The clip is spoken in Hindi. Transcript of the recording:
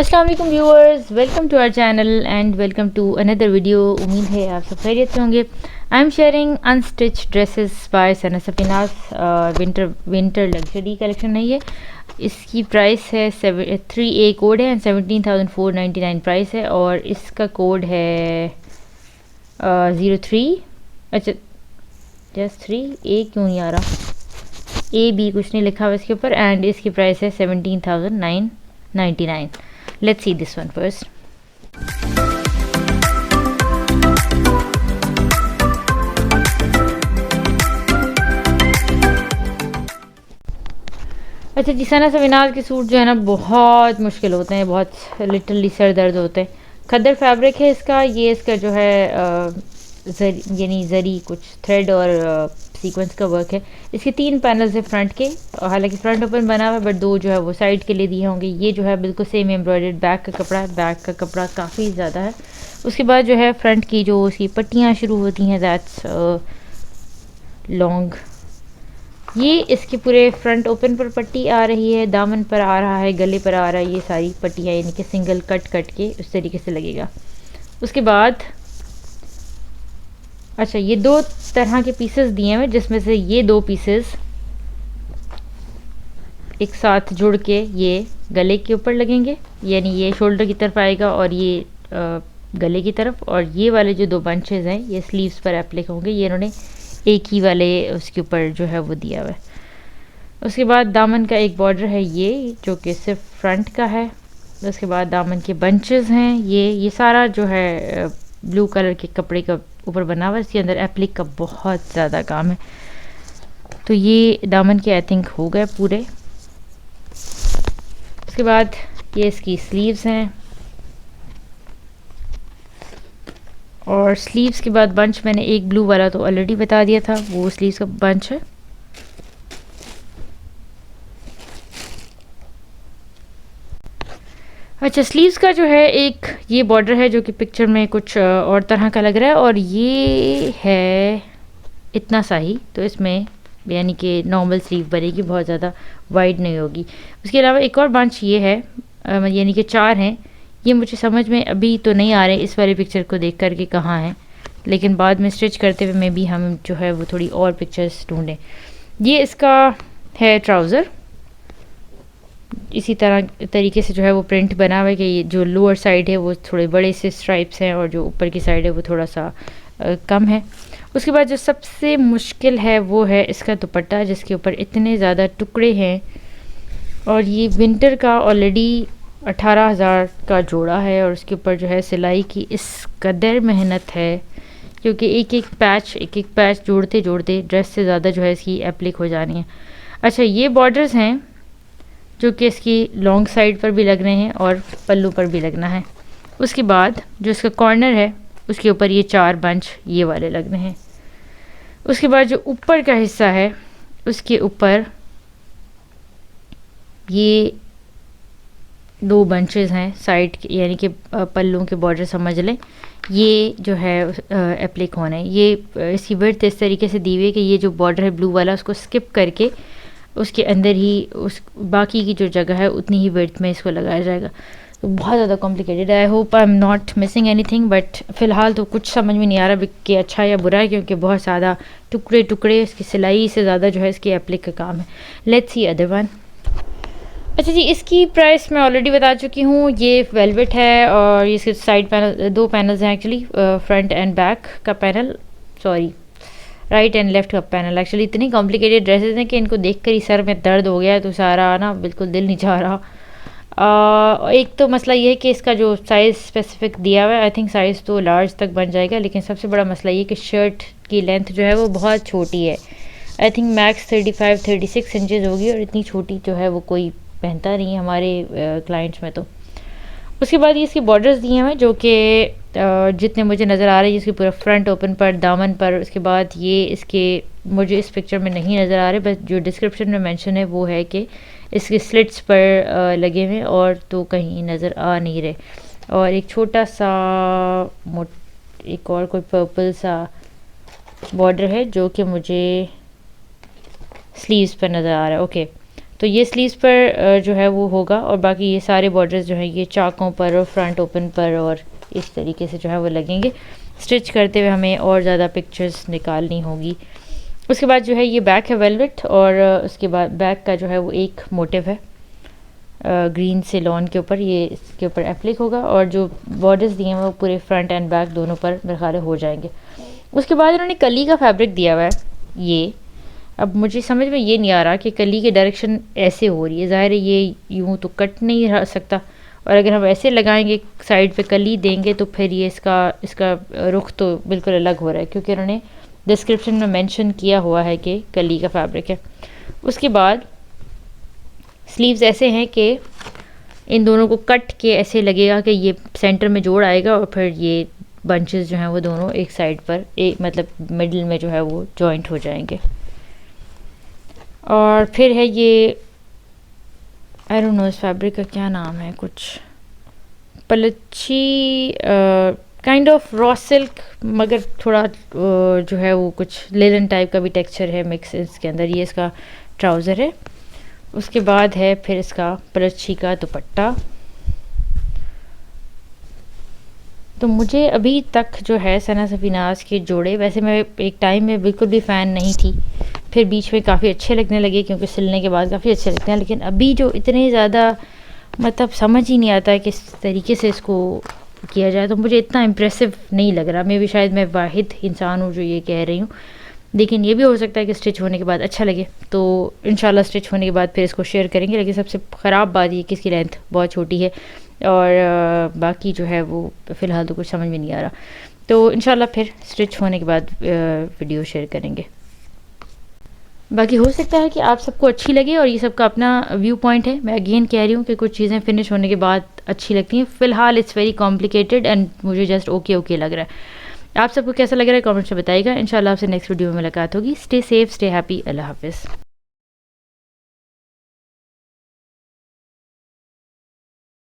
अस्सलाम वालेकुम viewers, welcome to our channel and welcome to another video. उम्मीद है आप सब खैरियत से होंगे। I am sharing unstitch dresses by Sana Safinaz. Winter luxury collection है ये। इसकी प्राइस है 3A कोड है एंड 17,499 प्राइस है। और इसका कोड है 03। अच्छा, जस्ट 3A क्यों नहीं आ रहा, AB कुछ नहीं लिखा हुआ इसके ऊपर। एंड इसकी प्राइस है 17,999। Let's see this one first. अच्छा जी, सना सविनाज के सूट जो है ना बहुत मुश्किल होते हैं, बहुत लिटरली सर दर्द होते हैं। खद्दर फैब्रिक है इसका। ये इसका जो है यानी जरी कुछ थ्रेड और सीक्वेंस का वर्क है। इसके 3 पैनल्स है फ्रंट के। हालांकि फ्रंट ओपन बना हुआ है बट 2 जो है वो साइड के लिए दिए होंगे। ये जो है बिल्कुल सेम एम्ब्रॉयडर्ड बैक का कपड़ा है। बैक का कपड़ा काफ़ी ज़्यादा है। उसके बाद जो है फ्रंट की जो उसकी पट्टियाँ शुरू होती हैं, दैट्स लॉन्ग। ये इसके पूरे फ्रंट ओपन पर पट्टी आ रही है, दामन पर आ रहा है, गले पर आ रहा है। ये सारी पट्टियाँ यानी कि सिंगल कट के उस तरीके से लगेगा। उसके बाद अच्छा, ये 2 तरह के पीसेस दिए हैं जिसमें से ये 2 पीसेस एक साथ जुड़ के ये गले के ऊपर लगेंगे, यानी ये शोल्डर की तरफ आएगा और ये गले की तरफ। और ये वाले जो 2 बंचेस हैं ये स्लीव्स पर एप्लिक होंगे। ये इन्होंने एक ही वाले उसके ऊपर जो है वो दिया हुआ है। उसके बाद दामन का एक बॉर्डर है ये, जो कि सिर्फ फ्रंट का है। उसके बाद दामन के बंचेस हैं। ये सारा जो है ब्लू कलर के कपड़े का ऊपर बना हुआ है। इसके अंदर एप्लिक का बहुत ज़्यादा काम है। तो ये दामन के आई थिंक हो गए पूरे। उसके बाद ये इसकी स्लीव्स हैं। और स्लीव्स के बाद बंच मैंने एक ब्लू वाला तो ऑलरेडी बता दिया था, वो स्लीव्स का बंच है। अच्छा, स्लीव्स का जो है एक ये बॉर्डर है जो कि पिक्चर में कुछ और तरह का लग रहा है, और ये है इतना सा ही। तो इसमें यानी कि नॉर्मल स्लीव बनेगी, बहुत ज़्यादा वाइड नहीं होगी। उसके अलावा एक और बंच ये है, यानी कि 4 हैं। ये मुझे समझ में अभी तो नहीं आ रहे इस वाली पिक्चर को देख कर के कहाँ हैं, लेकिन बाद में स्टिच करते हुए में भी हम जो है वो थोड़ी और पिक्चर्स ढूंढें। ये इसका है ट्राउज़र। इसी तरीके से जो है वो प्रिंट बना हुआ है कि ये जो लोअर साइड है वो थोड़े बड़े से स्ट्राइप्स हैं और जो ऊपर की साइड है वो थोड़ा सा कम है। उसके बाद जो सबसे मुश्किल है वो है इसका दुपट्टा, जिसके ऊपर इतने ज़्यादा टुकड़े हैं। और ये विंटर का ऑलरेडी 18,000 का जोड़ा है, और उसके ऊपर जो है सिलाई की इस कदर मेहनत है, क्योंकि एक एक पैच जोड़ते जोड़ते ड्रेस से ज़्यादा जो है इसकी एप्लिक हो जानी है। अच्छा, ये बॉर्डर्स हैं जो कि इसकी लॉन्ग साइड पर भी लग रहे हैं और पल्लू पर भी लगना है। उसके बाद जो इसका कॉर्नर है उसके ऊपर ये 4 बंच ये वाले लगने हैं। उसके बाद जो ऊपर का हिस्सा है उसके ऊपर ये 2 बंचेस हैं साइड के, यानी कि पल्लू के बॉर्डर समझ लें। ये जो है एप्लिक होना है। ये इसकी विड्थ इस तरीके से दी हुई है कि ये जो बॉर्डर है ब्लू वाला उसको स्किप करके उसके अंदर ही उस बाकी की जो जगह है उतनी ही विड्थ में इसको लगाया जाएगा। तो बहुत ज़्यादा कॉम्प्लिकेटेड है। I hope I am not missing anything, but फ़िलहाल तो कुछ समझ में नहीं आ रहा कि अच्छा या बुरा है, क्योंकि बहुत ज़्यादा टुकड़े इसकी सिलाई से ज़्यादा जो है इसकी एप्लिक का काम है। Let's see other one. अच्छा जी, इसकी प्राइस मैं ऑलरेडी बता चुकी हूँ। ये वेलवेट है और इसके साइड पैनल 2 पैनल्स हैं एक्चुअली, फ्रंट एंड बैक का panel, sorry right and left का पैनल। एक्चुअली इतनी कॉम्प्लिकेटेड ड्रेसेस हैं कि इनको देखकर ही सर में दर्द हो गया है, तो सारा ना बिल्कुल दिल नहीं चाह रहा। एक तो मसला ये है कि इसका जो साइज़ स्पेसिफिक दिया हुआ है, आई थिंक साइज़ तो लार्ज तक बन जाएगा, लेकिन सबसे बड़ा मसला ये कि शर्ट की लेंथ जो है वो बहुत छोटी है। आई थिंक मैक्स 35-36 इंचज़ होगी, और इतनी छोटी जो है वो कोई पहनता नहीं है हमारे क्लाइंट्स में। तो उसके बाद ये इसके बॉर्डर्स दिए हुए हैं जो कि जितने मुझे नज़र आ रहे हैं इसके पूरा फ्रंट ओपन पर, दामन पर। उसके बाद ये इसके मुझे इस पिक्चर में नहीं नज़र आ रहे, बस जो डिस्क्रिप्शन में मेंशन है वो है कि इसके स्लिट्स पर लगे हुए और तो कहीं नज़र आ नहीं रहे। और एक छोटा सा एक और कोई पर्पल सा बॉर्डर है जो कि मुझे स्लीव्स पर नज़र आ रहा है। ओके, तो ये स्लीव्स पर जो है वो होगा, और बाकी ये सारे बॉर्डर्स जो हैं ये चाकों पर और फ्रंट ओपन पर और इस तरीके से जो है वो लगेंगे। स्टिच करते हुए हमें और ज़्यादा पिक्चर्स निकालनी होगी। उसके बाद जो है ये बैक है वेलवेट, और उसके बाद बैक का जो है वो एक मोटिव है ग्रीन से लॉन के ऊपर, ये इसके ऊपर एप्लिक होगा, और जो बॉर्डर्स दिए हैं वो पूरे फ्रंट एंड बैक दोनों पर मेरे ख्याल हो जाएंगे। उसके बाद इन्होंने कली का फैब्रिक दिया हुआ है। ये अब मुझे समझ में ये नहीं आ रहा कि कली की डायरेक्शन ऐसे हो रही है, ज़ाहिर है ये यूँ तो कट नहीं रह सकता, और अगर हम ऐसे लगाएंगे साइड पे कली देंगे तो फिर ये इसका रुख तो बिल्कुल अलग हो रहा है, क्योंकि इन्होंने डिस्क्रिप्शन में मेंशन किया हुआ है कि कली का फैब्रिक है। उसके बाद स्लीव्स ऐसे हैं कि इन दोनों को कट के ऐसे लगेगा कि ये सेंटर में जोड़ आएगा, और फिर ये बंचेस जो हैं वो दोनों एक साइड पर एक मतलब मिडिल में जो है वो जॉइंट हो जाएंगे। और फिर है ये आई डोंट नो इस फैब्रिक का क्या नाम है, कुछ पलच्छी काइंड ऑफ रॉ सिल्क, मगर थोड़ा जो है वो कुछ लेलन टाइप का भी टेक्सचर है मिक्स इसके अंदर। ये इसका ट्राउज़र है। उसके बाद है फिर इसका पलच्छी का दुपट्टा। तो मुझे अभी तक जो है सना सफीनाज के जोड़े, वैसे मैं एक टाइम में बिल्कुल भी फ़ैन नहीं थी, फिर बीच में काफ़ी अच्छे लगने लगे क्योंकि सिलने के बाद काफ़ी अच्छे लगते हैं, लेकिन अभी जो इतने ज़्यादा मतलब समझ ही नहीं आता है किस तरीके से इसको किया जाए, तो मुझे इतना इम्प्रेसिव नहीं लग रहा। मे भी शायद मैं वाहिद इंसान हूँ जो ये कह रही हूँ, लेकिन ये भी हो सकता है कि स्टिच होने के बाद अच्छा लगे। तो इंशाल्लाह स्टिच होने के बाद फिर इसको शेयर करेंगे। लेकिन सबसे ख़राब बात ये कि इसकी लेंथ बहुत छोटी है, और बाकी जो है वो फ़िलहाल तो कुछ समझ में नहीं आ रहा। तो इंशाल्लाह फिर स्टिच होने के बाद वीडियो शेयर करेंगे। बाकी हो सकता है कि आप सबको अच्छी लगे, और ये सबका अपना व्यू पॉइंट है। मैं अगेन कह रही हूँ कि कुछ चीज़ें फिनिश होने के बाद अच्छी लगती हैं। फ़िलहाल इट्स वेरी कॉम्प्लिकेटेड एंड मुझे जस्ट ओके लग रहा है। आप सबको कैसा लग रहा है कमेंट्स में बताइएगा। इंशाल्लाह आपसे नेक्स्ट वीडियो में मुलाकात होगी। Stay safe, stay happy. अल्लाह हाफ़िज़।